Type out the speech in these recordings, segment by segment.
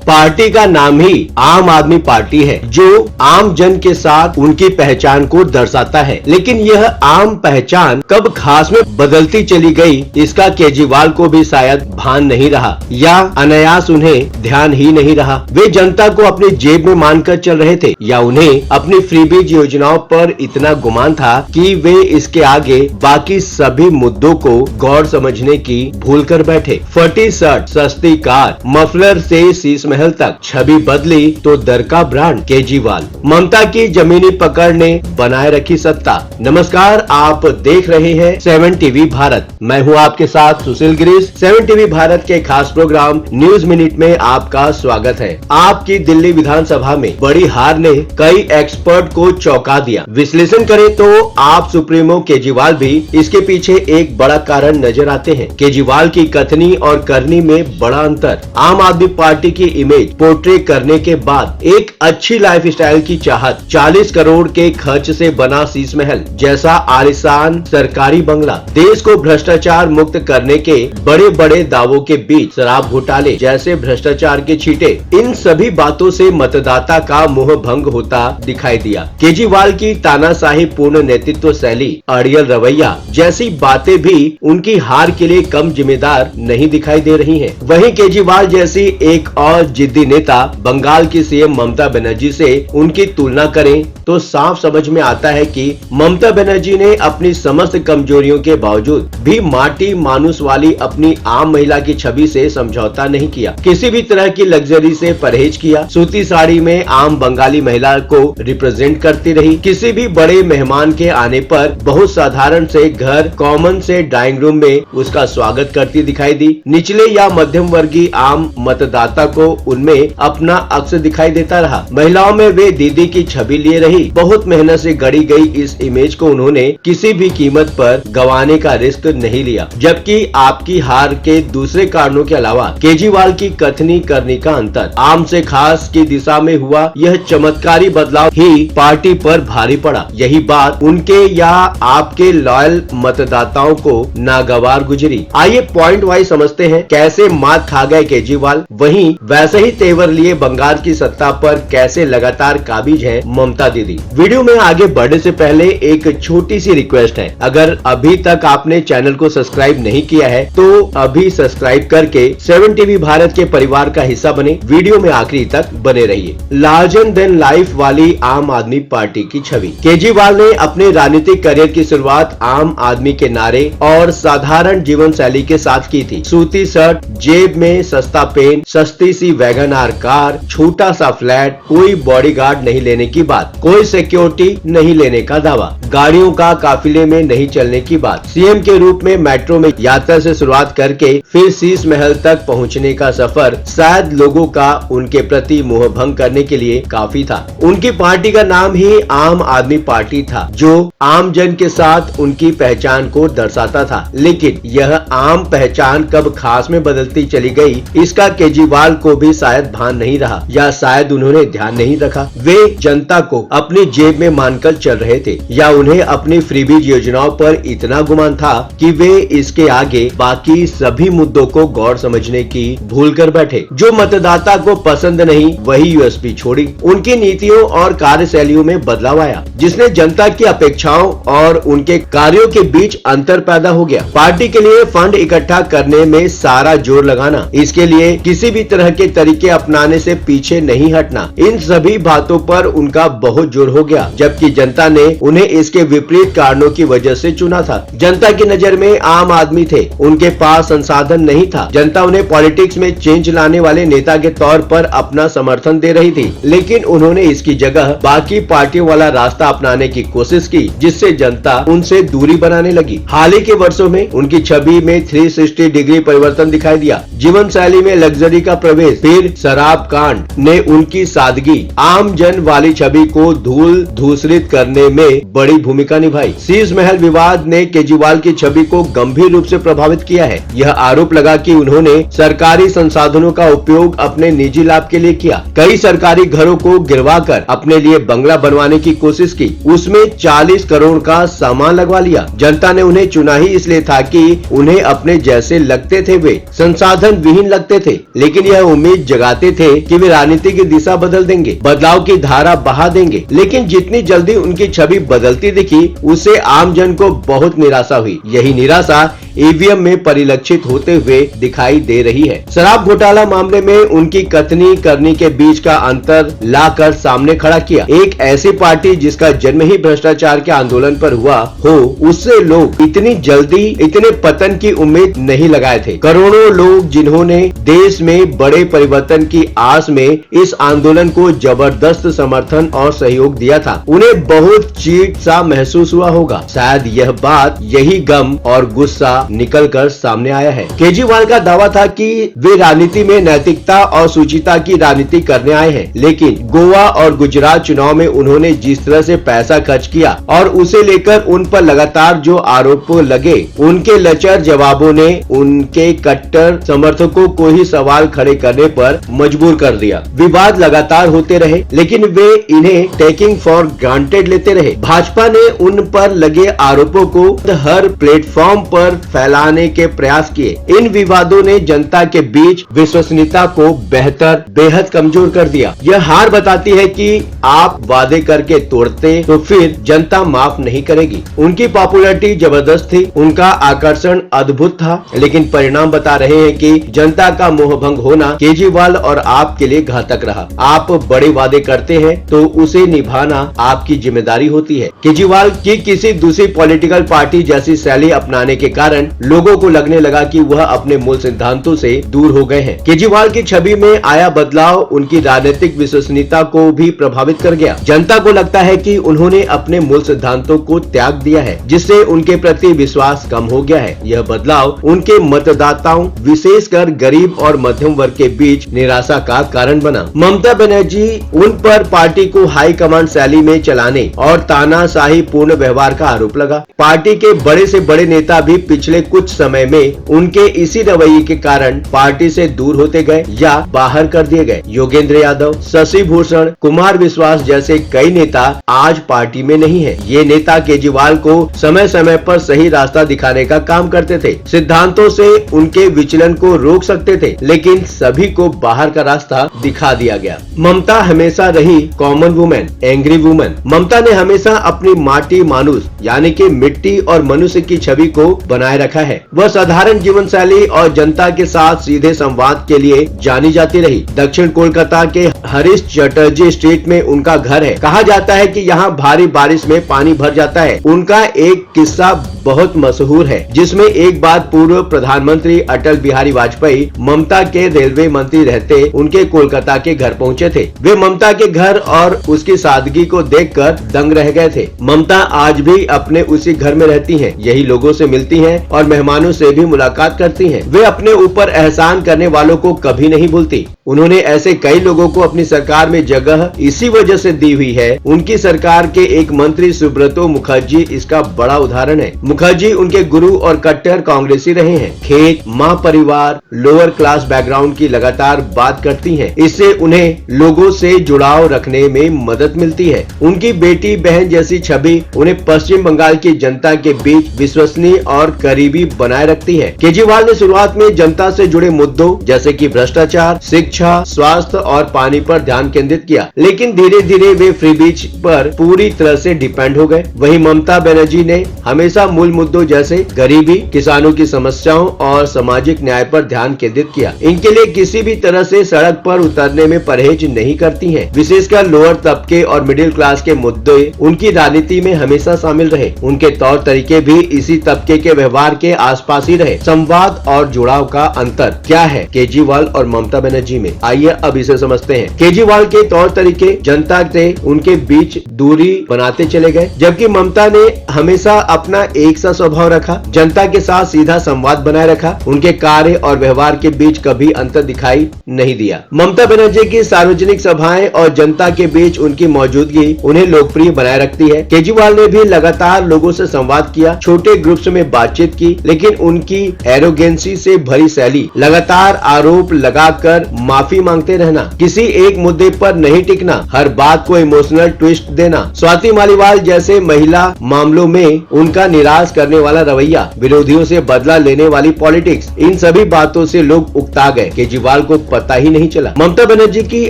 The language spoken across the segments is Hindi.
पार्टी का नाम ही आम आदमी पार्टी है, जो आम जन के साथ उनकी पहचान को दर्शाता है। लेकिन यह आम पहचान कब खास में बदलती चली गई, इसका केजरीवाल को भी शायद भान नहीं रहा, या अनायास उन्हें ध्यान ही नहीं रहा। वे जनता को अपनी जेब में मानकर चल रहे थे, या उन्हें अपनी फ्रीबीज योजनाओं पर इतना गुमान था कि वे इसके आगे बाकी सभी मुद्दों को गौर समझने की भूल कर बैठे। फटी शर्ट, सस्ती कार, मफलर से शीश महल तक, छवि बदली तो दर का ब्रांड केजरीवाल। ममता की जमीनी पकड़ ने बनाए रखी सत्ता। नमस्कार, आप देख रहे हैं 7 टीवी भारत। मैं हूं आपके साथ सुशील गिरीश। 7 टीवी भारत के खास प्रोग्राम न्यूज मिनट में आपका स्वागत है। आपकी दिल्ली विधानसभा में बड़ी हार ने कई एक्सपर्ट को चौंका दिया। विश्लेषण करें तो आप सुप्रीमो केजरीवाल भी इसके पीछे एक बड़ा कारण नजर आते हैं। केजरीवाल की कथनी और करनी में बड़ा अंतर। आम आदमी पार्टी की इमेज पोर्ट्रे करने के बाद एक अच्छी लाइफस्टाइल की चाहत, 40 करोड़ के खर्च से बना शीश महल जैसा आलीशान सरकारी बंगला, देश को भ्रष्टाचार मुक्त करने के बड़े बड़े दावों के बीच शराब घोटाले जैसे भ्रष्टाचार के छींटे, इन सभी बातों से मतदाता का मोह भंग होता दिखाई दिया। केजरीवाल की तानाशाही पूर्ण नेतृत्व शैली, अड़ियल रवैया जैसी बातें भी उनकी हार के लिए कम जिम्मेदार नहीं दिखाई दे रही हैं। वहीं केजरीवाल जैसी एक और जिद्दी नेता बंगाल की सीएम ममता बनर्जी से उनकी तुलना करें तो साफ समझ में आता है कि ममता बनर्जी ने अपनी समस्त कमजोरियों के बावजूद भी माटी मानुस वाली अपनी आम महिला की छवि से समझौता नहीं किया। किसी भी तरह की लग्जरी से परहेज किया। सूती साड़ी में आम बंगाली महिला को रिप्रेजेंट करती रही। किसी भी बड़े मेहमान के आने पर बहुत साधारण से घर कॉमन से ड्राइंग रूम में उसका स्वागत करती दिखाई दी। निचले या मध्यम वर्गीय आम मतदाता को उनमें अपना अक्स दिखाई देता रहा। महिलाओं में वे दीदी की छवि लिए रही। बहुत मेहनत से गढ़ी गई इस इमेज को उन्होंने किसी भी कीमत पर गंवाने का रिस्क नहीं लिया। जबकि आपकी हार के दूसरे कारणों के अलावा केजरीवाल की कथनी करनी का अंतर, आम से खास की दिशा में हुआ यह चमत्कारी बदलाव ही पार्टी पर भारी पड़ा। यही बात उनके या आपके लॉयल मतदाताओं को नागवार गुजरी। आइए पॉइंट वाइज समझते हैं कैसे मात खा गए केजरीवाल, वहीं वैसे ही तेवर लिए बंगाल की सत्ता पर कैसे लगातार काबिज है ममता दीदी। वीडियो में आगे बढ़ने से पहले एक छोटी सी रिक्वेस्ट है, अगर अभी तक आपने चैनल को सब्सक्राइब नहीं किया है तो अभी सब्सक्राइब करके 7 टीवी भारत के परिवार का हिस्सा बने। वीडियो में आखिरी तक बने रहिए। लार्जर देन लाइफ वाली आम आदमी पार्टी की छवि। केजरीवाल ने अपने राजनीतिक करियर की शुरुआत आम आदमी के नारे और साधारण जीवन शैली के साथ की थी। सूती शर्ट, जेब में सस्ता पेन, सस्ती सी वैगन आर कार, छोटा सा फ्लैट, कोई बॉडीगार्ड नहीं लेने की बात, कोई सिक्योरिटी नहीं लेने का दावा, गाड़ियों का काफिले में नहीं चलने की बात, सीएम के रूप में मेट्रो में यात्रा से शुरुआत करके फिर शीश महल तक पहुंचने का सफर शायद लोगों का उनके प्रति मोह भंग करने के लिए काफी था। उनकी पार्टी का नाम ही आम आदमी पार्टी था, जो आम जन के साथ उनकी पहचान को दर्शाता था। लेकिन यह आम पहचान कब खास में बदलती चली गई, इसका केजरीवाल को भी शायद भान नहीं रहा, या शायद उन्होंने ध्यान नहीं रखा। वे जनता को अपनी जेब में मानकर चल रहे थे, या उन्हें अपनी फ्रीबीज योजनाओं पर इतना गुमान था कि वे इसके आगे बाकी सभी मुद्दों को गौर समझने की भूल कर बैठे। जो मतदाता को पसंद नहीं वही यूएसपी छोड़ी। उनकी नीतियों और कार्यशैलियों में बदलाव आया, जिसने जनता की अपेक्षाओं और उनके कार्यों के बीच अंतर पैदा हो गया। पार्टी के लिए फंड इकट्ठा करने में सारा जोर लगाना, इसके लिए किसी भी तरह के तरीके अपनाने से पीछे नहीं हटना, इन सभी बातों पर उनका बहुत जोर हो गया। जबकि जनता ने उन्हें इसके विपरीत कारणों की वजह से चुना था। जनता की नजर में आम आदमी थे, उनके पास संसाधन नहीं था। जनता उन्हें पॉलिटिक्स में चेंज लाने वाले नेता के तौर पर अपना समर्थन दे रही थी, लेकिन उन्होंने इसकी जगह बाकी पार्टियों वाला रास्ता अपनाने की कोशिश की, जिससे जनता उनसे दूरी बनाने लगी। हाल ही के वर्षों में उनकी छवि में 360 डिग्री परिवर्तन दिखाई दिया। जीवन शैली में लग्जरी का प्रवेश, फिर शराब कांड ने उनकी सादगी, आम जन वाली छवि को धूल धूसरित करने में बड़ी भूमिका निभाई। शीश महल विवाद ने केजरीवाल की छवि को गंभीर रूप से प्रभावित किया है। यह आरोप लगा कि उन्होंने सरकारी संसाधनों का उपयोग अपने निजी लाभ के लिए किया। कई सरकारी घरों को गिरवाकर अपने लिए बंगला बनवाने की कोशिश की, उसमें 40 करोड़ का सामान लगवा लिया। जनता ने उन्हें चुना ही इसलिए था कि उन्हें अपने जैसे लगते थे, वे संसाधन विहीन लगते थे। लेकिन यह उम्मीद उम्मीद जगाते थे कि वे राजनीति की दिशा बदल देंगे, बदलाव की धारा बहा देंगे, लेकिन जितनी जल्दी उनकी छवि बदलती दिखी उससे आम जन को बहुत निराशा हुई। यही निराशा ईवीएम में परिलक्षित होते हुए दिखाई दे रही है। शराब घोटाला मामले में उनकी कथनी करनी के बीच का अंतर लाकर सामने खड़ा किया। एक ऐसी पार्टी जिसका जन्म ही भ्रष्टाचार के आंदोलन पर हुआ हो, उससे लोग इतनी जल्दी इतने पतन की उम्मीद नहीं लगाए थे। करोड़ों लोग जिन्होंने देश में बड़े परिवर्तन की आस में इस आंदोलन को जबरदस्त समर्थन और सहयोग दिया था, उन्हें बहुत चीट सा महसूस हुआ होगा। शायद यह बात, यही गम और गुस्सा निकलकर सामने आया है। केजरीवाल का दावा था कि वे राजनीति में नैतिकता और शुचिता की राजनीति करने आए हैं, लेकिन गोवा और गुजरात चुनाव में उन्होंने जिस तरह से पैसा खर्च किया और उसे लेकर उन पर लगातार जो आरोप लगे, उनके लचर जवाबों ने उनके कट्टर समर्थकों को ही सवाल खड़े करने पर मजबूर कर दिया। विवाद लगातार होते रहे, लेकिन वे इन्हें टेकिंग फॉर ग्रांटेड लेते रहे। भाजपा ने उन पर लगे आरोपों को हर प्लेटफॉर्म पर फैलाने के प्रयास किए। इन विवादों ने जनता के बीच विश्वसनीयता को बेहद कमजोर कर दिया। यह हार बताती है कि आप वादे करके तोड़ते तो फिर जनता माफ नहीं करेगी। उनकी पॉपुलैरिटी जबरदस्त थी, उनका आकर्षण अद्भुत था, लेकिन परिणाम बता रहे हैं कि जनता का मोहभंग होना केजरीवाल और आप के लिए घातक रहा। आप बड़े वादे करते हैं तो उसे निभाना आपकी जिम्मेदारी होती है। केजरीवाल की किसी दूसरी पॉलिटिकल पार्टी जैसी शैली अपनाने के कारण लोगों को लगने लगा कि वह अपने मूल सिद्धांतों से दूर हो गए हैं। केजरीवाल की छवि में आया बदलाव उनकी राजनीतिक विश्वसनीयता को भी प्रभावित कर गया। जनता को लगता है कि उन्होंने अपने मूल सिद्धांतों को त्याग दिया है, जिससे उनके प्रति विश्वास कम हो गया है। यह बदलाव उनके मतदाताओं, विशेषकर गरीब और मध्यम वर्ग के बीच निराशा का कारण बना। ममता बनर्जी उन पर पार्टी को हाई कमांड शैली में चलाने और तानाशाही पूर्ण व्यवहार का आरोप लगा। पार्टी के बड़े से बड़े नेता भी पिछले कुछ समय में उनके इसी रवैये के कारण पार्टी से दूर होते गए या बाहर कर दिए गए। योगेंद्र यादव, शशि भूषण, कुमार विश्वास जैसे कई नेता आज पार्टी में नहीं है। ये नेता केजरीवाल को समय समय पर सही रास्ता दिखाने का काम करते थे, सिद्धांतों से उनके विचलन को रोक सकते थे, लेकिन सभी को बाहर का रास्ता दिखा दिया गया। ममता हमेशा रही कॉमन वुमेन, एंग्री वुमेन। ममता ने हमेशा अपनी माटी मानुस यानी कि मिट्टी और मनुष्य की छवि को बनाए रखा है। वह साधारण जीवन शैली और जनता के साथ सीधे संवाद के लिए जानी जाती रही। दक्षिण कोलकाता के हरीश चटर्जी स्ट्रीट में उनका घर है। कहा जाता है कि यहाँ भारी बारिश में पानी भर जाता है। उनका एक किस्सा बहुत मशहूर है, जिसमें एक बार पूर्व प्रधानमंत्री अटल बिहारी वाजपेयी ममता के रेलवे मंत्री रहते उनके कोलकाता के घर पहुँचे थे। वे ममता के घर और उसकी सादगी को देखकर दंग रह गए थे। ममता आज भी अपने उसी घर में रहती हैं, यही लोगों से मिलती हैं और मेहमानों से भी मुलाकात करती हैं। वे अपने ऊपर एहसान करने वालों को कभी नहीं भूलती। उन्होंने ऐसे कई लोगों को अपनी सरकार में जगह इसी वजह से दी हुई है। उनकी सरकार के एक मंत्री सुब्रतो मुखर्जी इसका बड़ा उदाहरण है। मुखर्जी उनके गुरु और कट्टर कांग्रेसी रहे हैं। खेत, माँ परिवार, लोअर क्लास बैकग्राउंड की लगातार बात करती हैं। इससे उन्हें लोगों से जुड़ाव रखने में मदद मिलती है। उनकी बेटी बहन जैसी छवि उन्हें पश्चिम बंगाल की जनता के बीच विश्वसनीय और करीबी बनाए रखती है। केजरीवाल ने शुरुआत में जनता से जुड़े मुद्दों जैसे कि भ्रष्टाचार, शिक्षा, स्वास्थ्य और पानी पर ध्यान केंद्रित किया, लेकिन धीरे धीरे वे फ्रीबीज पर पूरी तरह से डिपेंड हो गए। वहीं ममता बनर्जी ने हमेशा मूल मुद्दों जैसे गरीबी, किसानों की समस्याओं और सामाजिक न्याय पर ध्यान केंद्रित किया। इनके लिए किसी भी तरह से सड़क पर उतरने में परहेज नहीं करती हैं। विशेषकर लोअर तबके और मिडिल क्लास के मुद्दे उनकी राजनीति में हमेशा शामिल रहे। उनके तौर तरीके भी इसी तबके के व्यवहार के आसपास ही रहे। संवाद और जुड़ाव का अंतर क्या है केजरीवाल और ममता बनर्जी में? आइए अब इसे समझते हैं। केजरीवाल के तौर तरीके जनता से उनके बीच दूरी बनाते चले गए, जबकि ममता ने हमेशा अपना एक सा स्वभाव रखा, जनता के साथ सीधा संवाद बनाए रखा। उनके कार्य और व्यवहार के बीच कभी अंतर दिखाई नहीं दिया। ममता बनर्जी की सार्वजनिक सभाएं और जनता के बीच उनकी मौजूदगी उन्हें लोकप्रिय बनाए रखती है। केजरीवाल ने भी लगातार लोगों से संवाद किया, छोटे ग्रुप्स में बातचीत की, लेकिन उनकी एरोगेंसी से भरी शैली, लगातार आरोप लगाकर माफी मांगते रहना, किसी एक मुद्दे पर नहीं टिकना, हर बात को इमोशनल ट्विस्ट देना, स्वाति मालीवाल जैसे महिला मामलों में उनका निराश करने वाला रवैया, विरोधियों से बदला लेने वाली पॉलिटिक्स, इन सभी बातों से लोग उकता गए। केजरीवाल को पता ही नहीं चला। ममता बनर्जी की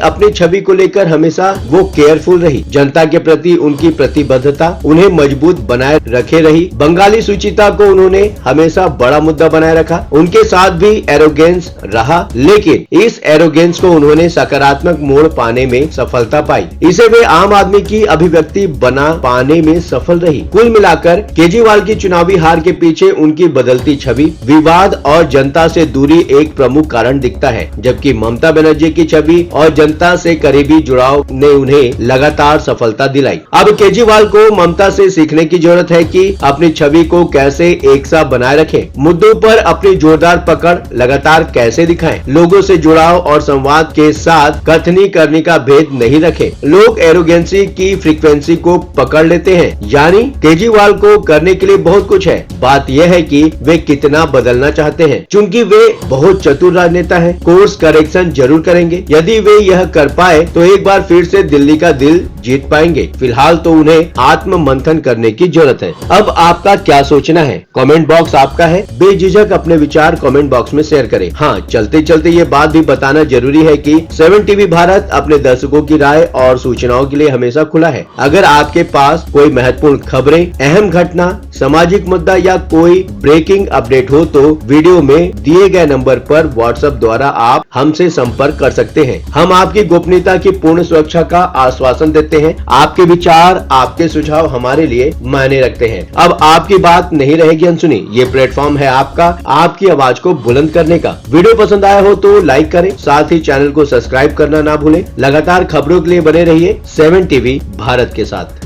अपनी छवि को लेकर हमेशा वो केयरफुल रही। जनता के प्रति उनकी प्रतिबद्धता उन्हें मजबूत बनाए रखे रही। बंगाली सुचिता को उन्होंने हमेशा बड़ा मुद्दा बनाए रखा। उनके साथ भी एरोगेंस रहा, लेकिन इस एरोगेंस को उन्होंने सकारात्मक मोड़ पाने में सफलता पाई। इसे वे आम आदमी की अभिव्यक्ति बना पाने में सफल रही। कुल मिलाकर केजरीवाल की चुनावी हार के पीछे उनकी बदलती छवि, विवाद और जनता से दूरी एक प्रमुख कारण दिखता है, जबकि ममता बनर्जी की छवि और जनता से करीबी जुड़ाव ने उन्हें लगातार सफलता दिलाई। अब केजरीवाल को ममता से सीखने की जरूरत है कि अपनी छवि को कैसे एक सा बनाए रखें, मुद्दों पर अपनी जोरदार पकड़ लगातार कैसे दिखाएं, लोगों से जुड़ाव और संवाद के साथ कथनी करने का भेद नहीं रखें। लोग एरोगेंसी की फ्रीक्वेंसी को पकड़ लेते हैं, यानी केजरीवाल को करने के लिए बहुत कुछ है, बात यह है कि वे कितना बदलना चाहते हैं। चूंकि वे बहुत चतुर राजनेता हैं, कोर्स करेक्शन जरूर करेंगे। यदि वे यह कर पाए तो एक बार फिर से दिल्ली का दिल जीत पाएंगे। फिलहाल तो उन्हें आत्म मंथन करने की जरूरत है। अब आपका क्या सोचना है? कमेंट बॉक्स आपका है, बेझिझक अपने विचार कमेंट बॉक्स में शेयर करें। हाँ, चलते चलते ये बात भी बताना जरूरी है कि 7 टीवी भारत अपने दर्शकों की राय और सूचनाओं के लिए हमेशा खुला है। अगर आपके पास कोई महत्वपूर्ण खबरें, अहम घटना, सामाजिक मुद्दा या कोई ब्रेकिंग अपडेट हो तो वीडियो में दिए गए नंबर पर व्हाट्सएप द्वारा आप हमसे संपर्क कर सकते हैं। हम आपकी गोपनीयता की पूर्ण सुरक्षा का आश्वासन देते हैं। आपके विचार, आपके सुझाव हमारे लिए मायने रखते हैं। अब आपकी बात नहीं रहेगी अनसुनी। ये प्लेटफॉर्म है आपका, आपकी आवाज को बुलंद करने का। वीडियो पसंद आया हो तो लाइक करें, साथ ही चैनल को सब्सक्राइब करना ना भूलें। लगातार खबरों के लिए बने रहिए 7 टीवी भारत के साथ।